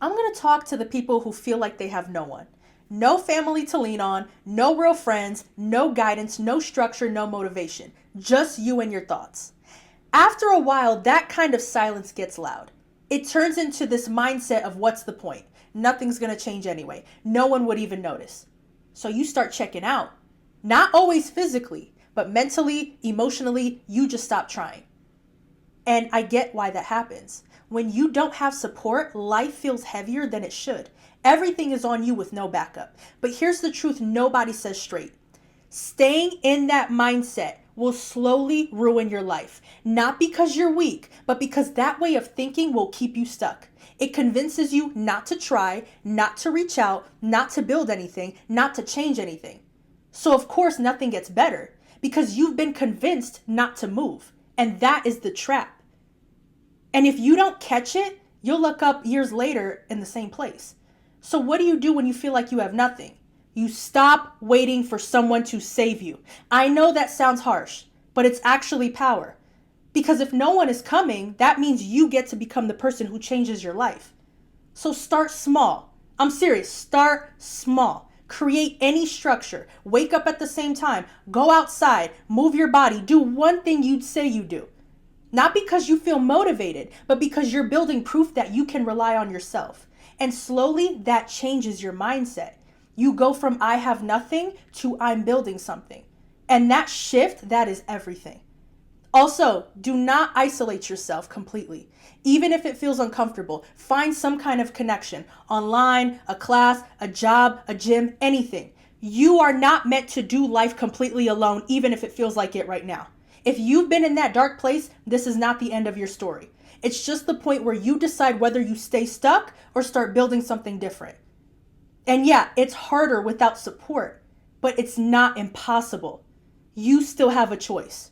I'm going to talk to the people who feel like they have no one. No family to lean on, no real friends, no guidance, no structure, no motivation. Just you and your thoughts. After a while, that kind of silence gets loud. It turns into this mindset of what's the point? Nothing's going to change anyway. No one would even notice. So you start checking out. Not always physically, but mentally, emotionally, you just stop trying. And I get why that happens. When you don't have support, life feels heavier than it should. Everything is on you with no backup. But here's the truth nobody says straight. Staying in that mindset will slowly ruin your life. Not because you're weak, but because that way of thinking will keep you stuck. It convinces you not to try, not to reach out, not to build anything, not to change anything. So of course nothing gets better because you've been convinced not to move. And that is the trap. And if you don't catch it, you'll look up years later in the same place. So what do you do when you feel like you have nothing? You stop waiting for someone to save you. I know that sounds harsh, but it's actually power. Because if no one is coming, that means you get to become the person who changes your life. So start small. I'm serious. Start small. Create any structure. Wake up at the same time. Go outside. Move your body. Do one thing you'd say you do. Not because you feel motivated, but because you're building proof that you can rely on yourself. And slowly that changes your mindset. You go from I have nothing to I'm building something. And that shift, that is everything. Also, do not isolate yourself completely. Even if it feels uncomfortable, find some kind of connection. Online, a class, a job, a gym, anything. You are not meant to do life completely alone, even if it feels like it right now. If you've been in that dark place, this is not the end of your story. It's just the point where you decide whether you stay stuck or start building something different. And yeah, it's harder without support, but it's not impossible. You still have a choice.